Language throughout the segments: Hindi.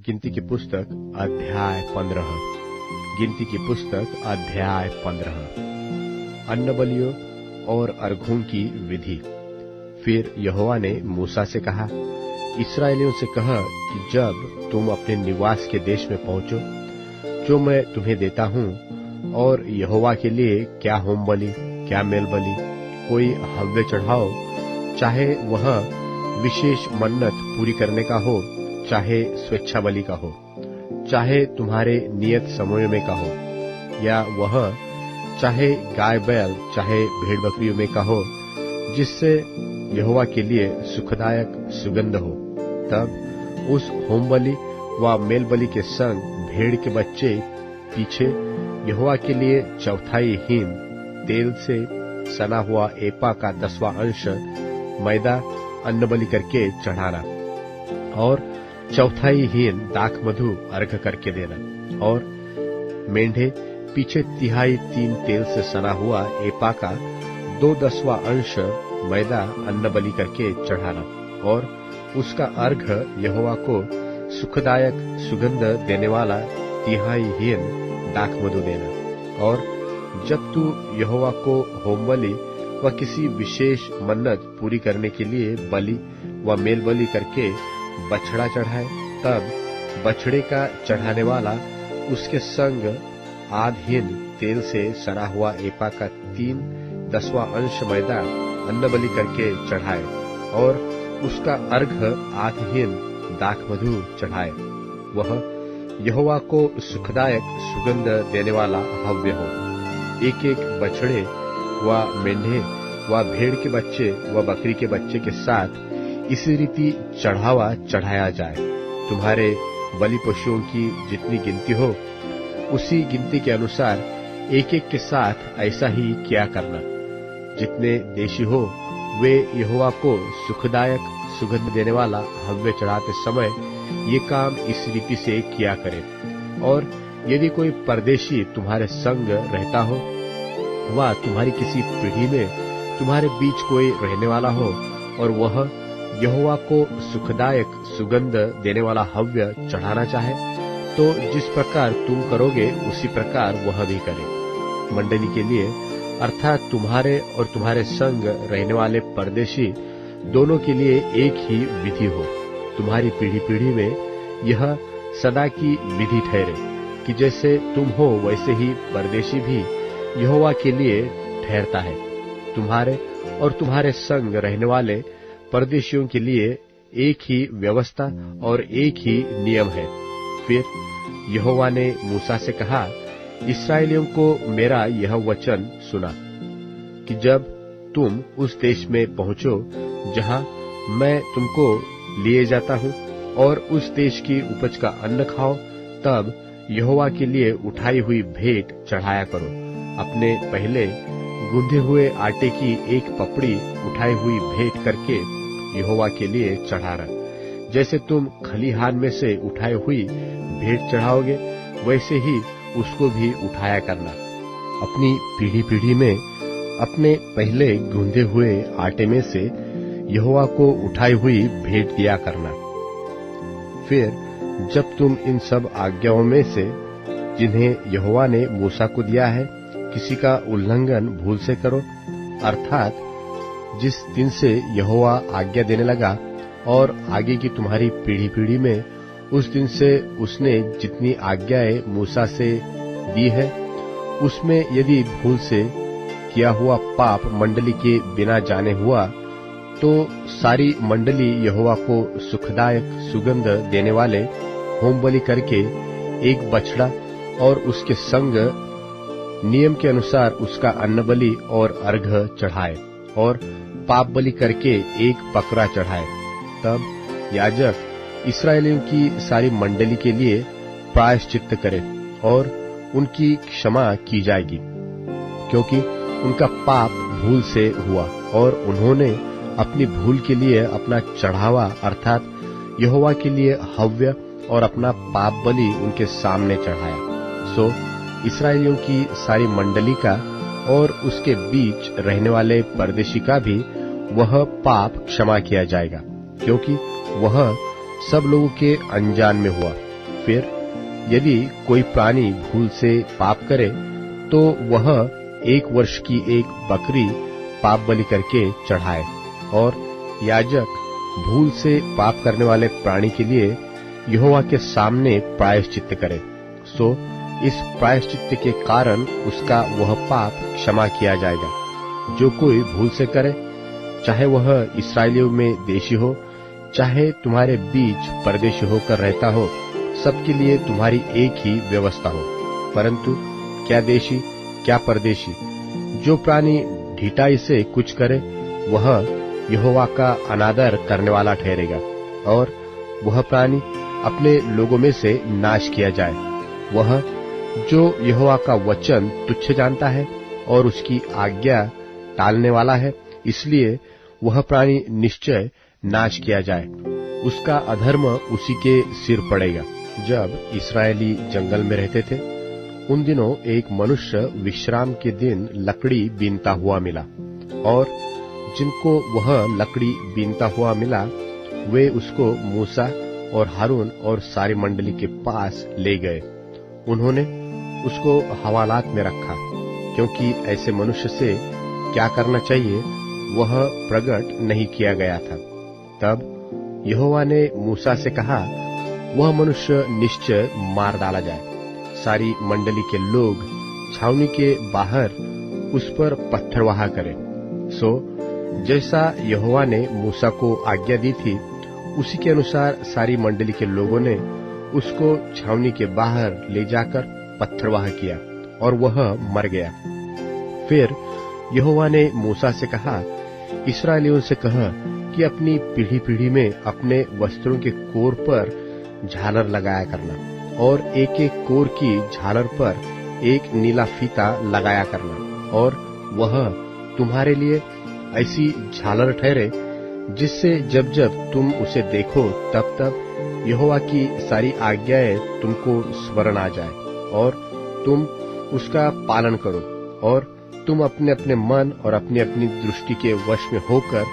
गिनती की पुस्तक अध्याय 15। गिनती की पुस्तक अध्याय 15। अन्न बलियों और अर्घों की विधि। फिर यहोवा ने मूसा से कहा, इस्राएलियों से कह कि जब तुम अपने निवास के देश में पहुंचो, जो मैं तुम्हें देता हूं, और यहोवा के लिए क्या होम बलि, क्या मेल बलि, कोई हव्य चढ़ाओ, चाहे वह विशेष मन्नत पूरी करने का हो, चाहे स्वेच्छा बलि का हो, चाहे तुम्हारे नियत समयों में का हो, या वह चाहे गाय बैल, चाहे भेड़ बकरियों में का हो, जिससे यहोवा के लिए सुखदायक सुगंध हो, तब उस होम बलि व मेल बलि के संग भेड़ के बच्चे पीछे यहोवा के लिए चौथाई हीन तेल से सना हुआ एपा का 10वां अंश मैदा अन्न बलि करके चढ़ाना, और चौथाई हीन दाख मधु अर्घ करके देना, और मेंढे पीछे 3/4 तेल से सना हुआ एपा का 2/10वां अंश मैदा अन्न बलि करके चढ़ाना, और उसका अर्घ यहोवा को सुखदायक सुगंध देने वाला 3/4 हीन दाख मधु देना। और जब तू यहोवा को होम बलि व किसी विशेष मन्नत पूरी करने के लिए बलि व मेल बलि करके बछड़ा चढ़ाए, तब बछड़े का चढ़ाने वाला उसके संग आध हीन तेल से सना हुआ एपा का 3/10वां अंश मैदा अन्न बलि करके चढ़ाए, और उसका अर्घ आध हीन दाख मधु चढ़ाए। वह यहोवा को सुखदायक सुगंध देने वाला हव्य हो। एक एक बछड़े व मेंढे व भेड़ के बच्चे व बकरी के बच्चे के साथ इसी रीति चढ़ावा चढ़ाया जाए। तुम्हारे बलि पशुओं की जितनी गिनती हो, उसी गिनती के अनुसार एक एक के साथ ऐसा ही किया करना। जितने देशी हो, वे यहोवा को सुखदायक सुगंध देने वाला हव्य चढ़ाते समय ये काम इस रीति से किया करें। और यदि कोई परदेशी तुम्हारे संग रहता हो, व तुम्हारी किसी पीढ़ी में तुम्हारे बीच कोई रहने वाला हो, और वह यहोवा को सुखदायक सुगंध देने वाला हव्य चढ़ाना चाहे, तो जिस प्रकार तुम करोगे उसी प्रकार वह भी करे। मंडली के लिए अर्थात तुम्हारे और तुम्हारे संग रहने वाले परदेशी दोनों के लिए एक ही विधि हो। तुम्हारी पीढ़ी पीढ़ी में यह सदा की विधि ठहरे कि जैसे तुम हो वैसे ही परदेशी भी यहोवा के लिए ठहरता है। तुम्हारे और तुम्हारे संग रहने वाले परदेशियों के लिए एक ही व्यवस्था और एक ही नियम है। फिर यहोवा ने मूसा से कहा, इस्राएलियों को मेरा यह वचन सुना कि जब तुम उस देश में पहुंचो जहां मैं तुमको लिए जाता हूं, और उस देश की उपज का अन्न खाओ, तब यहोवा के लिए उठाई हुई भेंट चढ़ाया करो। अपने पहले गूंधे हुए आटे की एक पपड़ी उठाई हुई भेंट करके यहोवा के लिए चढ़ाना। जैसे तुम खलिहान में से उठाई हुई भेंट चढ़ाओगे, वैसे ही उसको भी उठाया करना। अपनी पीढ़ी पीढ़ी में अपने पहले गूंधे हुए आटे में से यहोवा को उठाई हुई भेंट दिया करना। फिर जब तुम इन सब आज्ञाओं में से जिन्हें यहोवा ने मूसा को दिया है, किसी का उल्लंघन भूल से करो, अर्थात जिस दिन से यहोवा आज्ञा देने लगा और आगे की तुम्हारी पीढ़ी पीढ़ी में, उस दिन से उसने जितनी आज्ञाएं मूसा से दी है, उसमें यदि भूल से किया हुआ पाप मंडली के बिना जाने हुआ, तो सारी मंडली यहोवा को सुखदायक सुगंध देने वाले होम बलि करके एक बछड़ा और उसके संग नियम के अनुसार उसका अन्न बलि और अर्घ चढ़ाए, और पाप बलि करके एक बकरा चढ़ाए। तब याजक इस्राएलियों की सारी मंडली के लिए प्रायश्चित्त करे, और उनकी क्षमा की जाएगी, क्योंकि उनका पाप भूल से हुआ, और उन्होंने अपनी भूल के लिए अपना चढ़ावा अर्थात यहोवा के लिए हव्य और अपना पाप बलि उनके सामने चढ़ाया। सो इस्राएलियों की सारी मंडली का और उसके बीच रहने वाले परदेशी का भी वह पाप क्षमा किया जाएगा, क्योंकि वह सब लोगों के अनजान में हुआ, फिर यदि कोई प्राणी भूल से पाप करे तो वह 1 वर्ष की एक बकरी पाप बलि करके चढ़ाए, और याजक भूल से पाप करने वाले प्राणी के लिए यहोवा के सामने प्रायश्चित्त करे। सो इस प्रायश्चित्त के कारण उसका वह पाप क्षमा किया जाएगा। जो कोई भूल से करे, चाहे वह इस्राएलियों में देशी हो, चाहे तुम्हारे बीच परदेशी होकर रहता हो, सबके लिए तुम्हारी एक ही व्यवस्था हो। परंतु क्या देशी क्या परदेशी, जो प्राणी ढिठाई से कुछ करे वह यहोवा का अनादर करने वाला ठहरेगा, और वह प्राणी अपने लोगों में से नाश किया जाए। वह जो यहोवा का वचन तुच्छ जानता है और उसकी आज्ञा टालने वाला है, इसलिए वह प्राणी निश्चय नाश किया जाए। उसका अधर्म उसी के सिर पड़ेगा। जब इस्राएली जंगल में रहते थे, उन दिनों एक मनुष्य विश्राम के दिन लकड़ी बीनता हुआ मिला, और जिनको वह लकड़ी बीनता हुआ मिला वे उसको मूसा और हारून और सारी मंडली के पास ले गए। उन्होंने उसको हवालात में रखा, क्योंकि ऐसे मनुष्य से क्या करना चाहिए वह प्रकट नहीं किया गया था। तब यहोवा ने मूसा से कहा, वह मनुष्य निश्चय मार डाला जाए। सारी मंडली के लोग छावनी के बाहर उस पर पत्थरवाह करें। सो जैसा यहोवा ने मूसा को आज्ञा दी थी, उसी के अनुसार सारी मंडली के लोगों ने उसको छावनी के बाहर ले जाकर पत्थरवाह किया, और वह मर गया। फिर यहोवा ने मूसा से कहा, इस्राएलियों से कह कि अपनी पीढ़ी पीढ़ी में अपने वस्त्रों के कोर पर झालर लगाया करना, और एक एक कोर की झालर पर एक नीला फीता लगाया करना, और वह तुम्हारे लिए ऐसी झालर ठहरे जिससे जब जब तुम उसे देखो तब तब यहोवा की सारी आज्ञाएं तुमको स्मरण आ जाए, और तुम उसका पालन करो, और तुम अपने अपने मन और अपनी अपनी दृष्टि के वश में होकर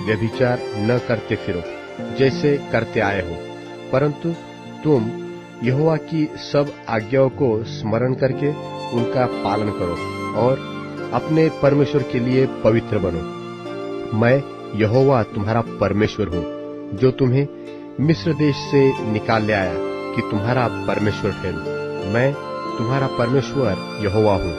व्यभिचार न करते फिरो जैसे करते आए हो, परंतु तुम यहोवा की सब आज्ञाओं को स्मरण करके उनका पालन करो, और अपने परमेश्वर के लिए पवित्र बनो। मैं यहोवा तुम्हारा परमेश्वर हूँ, जो तुम्हें मिस्र देश से निकाल ले आया कि तुम्हारा परमेश्वर ठहरूं। मैं तुम्हारा परमेश्वर यहोवा हूँ।